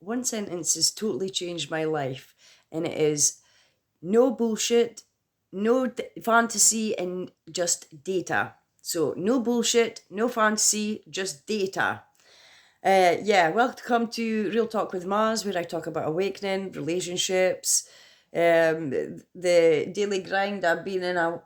one sentence has totally changed my life, and it is no bullshit, no fantasy, and just data. So, no bullshit, no fantasy, just data. Yeah, welcome to Real Talk with Maz, where I talk about awakening, relationships, the daily grind. I've been in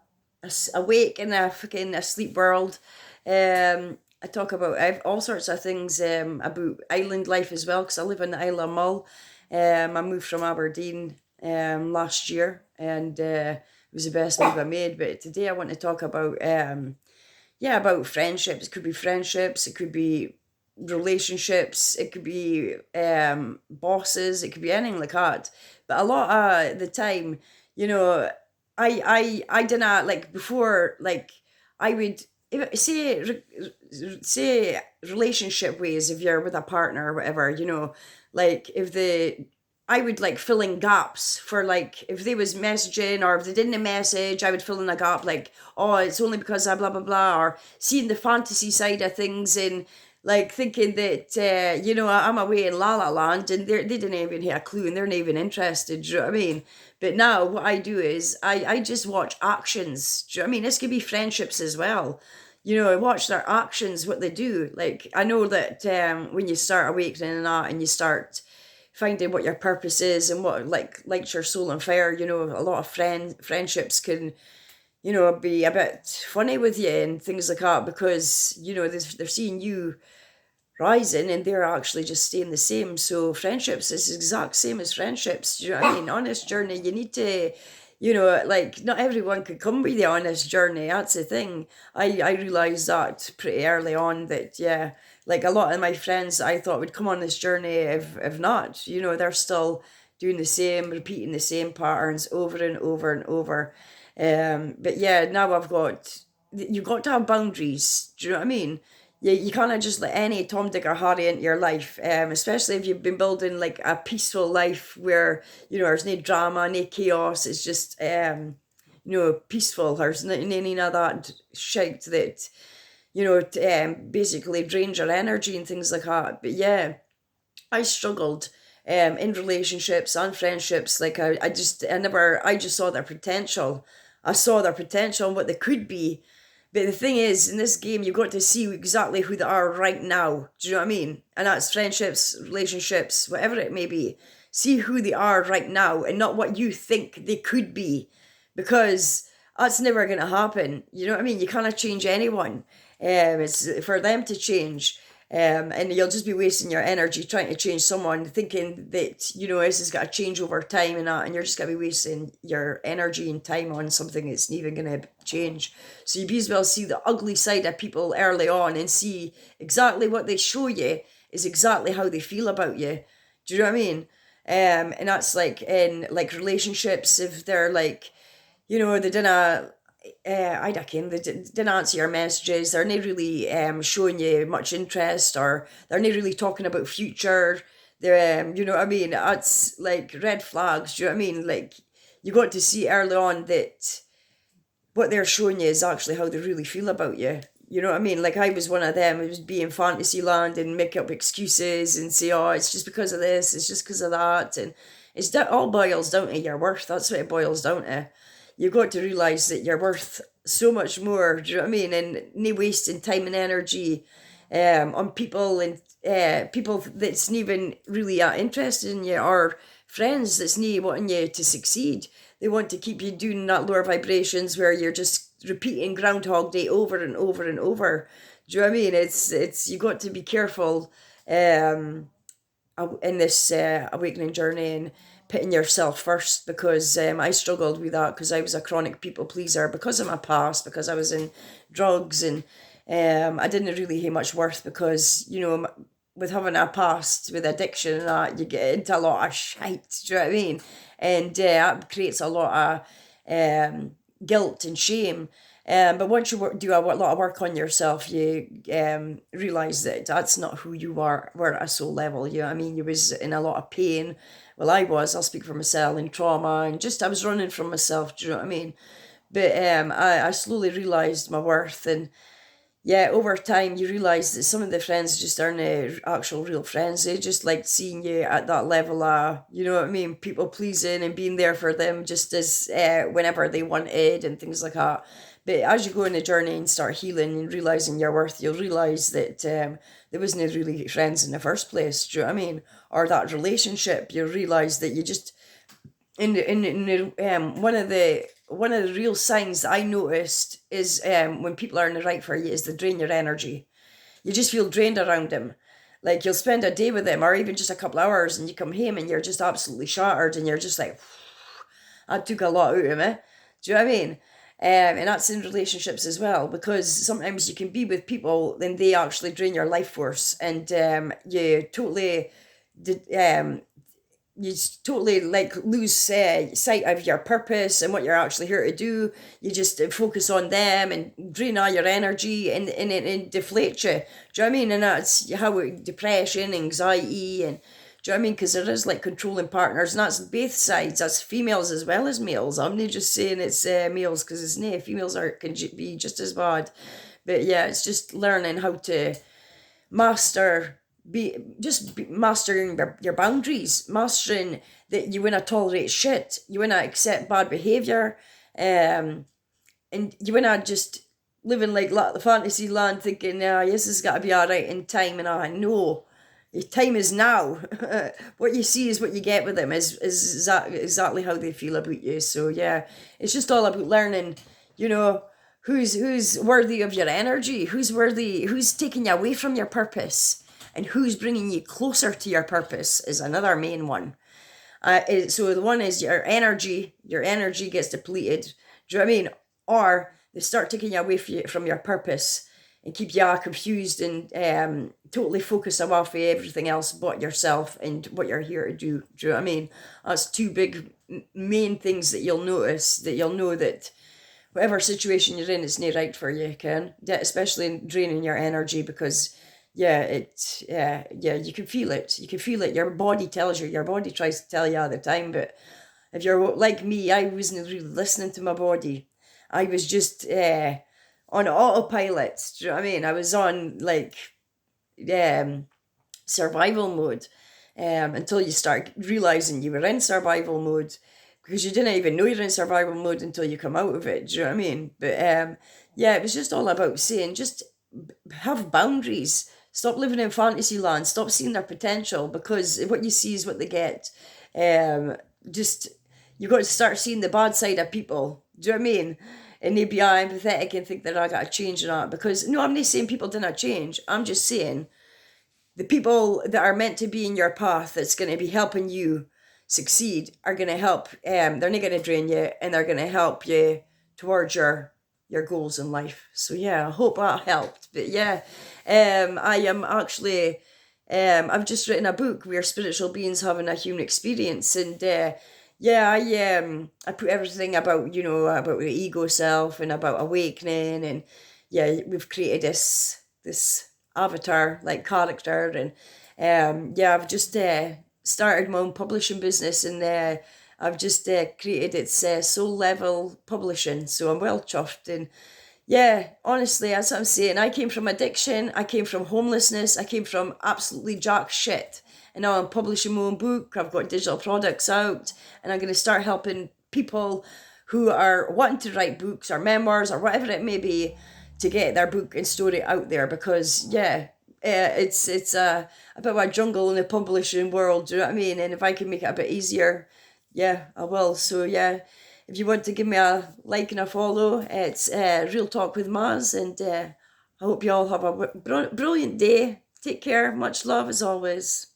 awake in a fucking asleep world. I talk about all sorts of things about island life as well, because I live in the Isle of Mull. I moved from Aberdeen last year, and it was the best move I made. But today I want to talk about yeah, about friendships. It could be friendships, it could be relationships, it could be bosses, it could be anything like that. But a lot of the time, you know, I didn't like before, like I would if, say relationship ways if you're with a partner or whatever, like if the I would like fill in gaps for like if they was messaging or if they didn't message, I would fill in a gap like, oh, it's only because I blah blah blah, or seeing the fantasy side of things and like thinking that I'm away in La La Land and they didn't even have a clue and they're not even interested. Do you know what I mean? But now what I do is I just watch actions. Do you know what I mean? This could be friendships as well. I watch their actions, what they do. Like I know that when you start awakening and that, and you start finding what your purpose is and what like lights your soul on fire. A lot of friendships can be a bit funny with you and things like that because they're seeing you rising and they're actually just staying the same. So friendships is the exact same as friendships. Do you know what I mean? On this journey, you need to, like not everyone could come with you on this journey. That's the thing. I realized that pretty early on that yeah, like a lot of my friends I thought would come on this journey if not, they're still doing the same, repeating the same patterns over and over and over. But yeah, now you've got to have boundaries. Do you know what I mean? You can't just let any Tom, Dick, or Harry into your life, especially if you've been building like a peaceful life where there's no drama, no chaos. It's just peaceful. There's none of that shit that basically drains your energy and things like that. But yeah, I struggled in relationships and friendships. Like I just saw their potential. I saw their potential and what they could be. But the thing is, in this game, you've got to see exactly who they are right now. Do you know what I mean? And that's friendships, relationships, whatever it may be. See who they are right now and not what you think they could be. Because that's never going to happen. You know what I mean? You cannot change anyone. It's for them to change. And you'll just be wasting your energy trying to change someone, thinking that this has got to change over time and that, and you're just gonna be wasting your energy and time on something that's not even gonna change. So you be as well see the ugly side of people early on and see exactly what they show you is exactly how they feel about you. Do you know what I mean? And that's like in like relationships if they're like they didn't I reckon they didn't answer your messages. They're not really showing you much interest, or they're not really talking about future. They're, you know what I mean? That's like red flags. Do you know what I mean? Like you got to see early on that what they're showing you is actually how they really feel about you. You know what I mean? Like I was one of them. It was being fantasy land and make up excuses and say, "Oh, it's just because of this. It's just because of that," and all boils down to your worth. That's what it boils down to. You've got to realize that you're worth so much more. Do you know what I mean? And no wasting time and energy on people and people that's not even really interested in you, or friends that's not wanting you to succeed. They want to keep you doing that lower vibrations where you're just repeating Groundhog Day over and over and over. Do you know what I mean? It's you got to be careful in this awakening journey and putting yourself first, because I struggled with that because I was a chronic people pleaser because of my past, because I was in drugs, and I didn't really have much worth because with having a past with addiction and that, you get into a lot of shite. Do you know what I mean? And that creates a lot of guilt and shame. But once you do a lot of work on yourself, you realize that that's not who you were at a soul level. You know what I mean? You was in a lot of pain. Well, I'll speak for myself, in trauma, and just I was running from myself. Do you know what I mean? But I slowly realized my worth, and yeah, over time you realise that some of the friends just aren't actual real friends. They just like seeing you at that level of, you know what I mean, people pleasing and being there for them just as whenever they wanted and things like that. But as you go on the journey and start healing and realising your worth, you'll realise that there wasn't really friends in the first place. Do you know what I mean? Or that relationship, you'll realise that you just one of the real signs that I noticed is when people aren't right for you is they drain your energy. You just feel drained around them. Like you'll spend a day with them or even just a couple hours and you come home and you're just absolutely shattered and you're just like, that took a lot out of me. Do you know what I mean? And that's in relationships as well, because sometimes you can be with people and they actually drain your life force, and um, you totally like lose sight of your purpose and what you're actually here to do. You just focus on them and drain all your energy, and it deflates you. Do you know what I mean? And that's how depression, anxiety, and do you know what I mean? Because there is like controlling partners, and that's both sides. That's females as well as males. I'm not just saying it's males because it's nay. Females can be just as bad. But yeah, it's just learning how to master mastering your boundaries, mastering that you wanna tolerate shit, you wanna accept bad behavior, and you wanna just living like the fantasy land thinking, this has got to be all right in time, and I know your time is now. What you see is what you get with them, is exactly how they feel about you. So yeah, it's just all about learning, you know, who's worthy of your energy, who's taking you away from your purpose, and who's bringing you closer to your purpose is another main one. So the one is your energy gets depleted. Do you know what I mean? Or they start taking you away from your purpose and keep you all confused and totally focused off of everything else but yourself and what you're here to do. Do you know what I mean? That's two big main things that you'll notice, that you'll know that whatever situation you're in, it's not right for you, Ken. Especially in draining your energy, because you can feel it. You can feel it. Your body tells you. Your body tries to tell you all the time. But if you're like me, I wasn't really listening to my body. I was just on autopilot. Do you know what I mean? I was on like survival mode until you start realizing you were in survival mode, because you didn't even know you're in survival mode until you come out of it. Do you know what I mean? But it was just all about saying, just have boundaries. Stop living in fantasy land. Stop seeing their potential, because what you see is what they get. Just you've got to start seeing the bad side of people. Do you know what I mean? And they be empathetic and think that I got to change or not. Because no, I'm not saying people didn't change. I'm just saying the people that are meant to be in your path, that's going to be helping you succeed, are going to help. They're not going to drain you, and they're going to help you towards your goals in life. So yeah, I hope that helped. But yeah, I am actually I've just written a book where spiritual beings having a human experience, and I put everything about, about the ego self and about awakening, and yeah, we've created this avatar like character, and I've just started my own publishing business, and I've just created its soul level publishing, so I'm well chuffed. And yeah, honestly, that's what I'm saying. I came from addiction, I came from homelessness, I came from absolutely jack shit. And now I'm publishing my own book, I've got digital products out, and I'm going to start helping people who are wanting to write books or memoirs or whatever it may be, to get their book and story out there. Because it's a bit of a jungle in the publishing world, do you know what I mean? And if I can make it a bit easier, yeah, I will. So yeah, if you want to give me a like and a follow, it's Real Talk with Maz, and I hope you all have a brilliant day. Take care. Much love as always.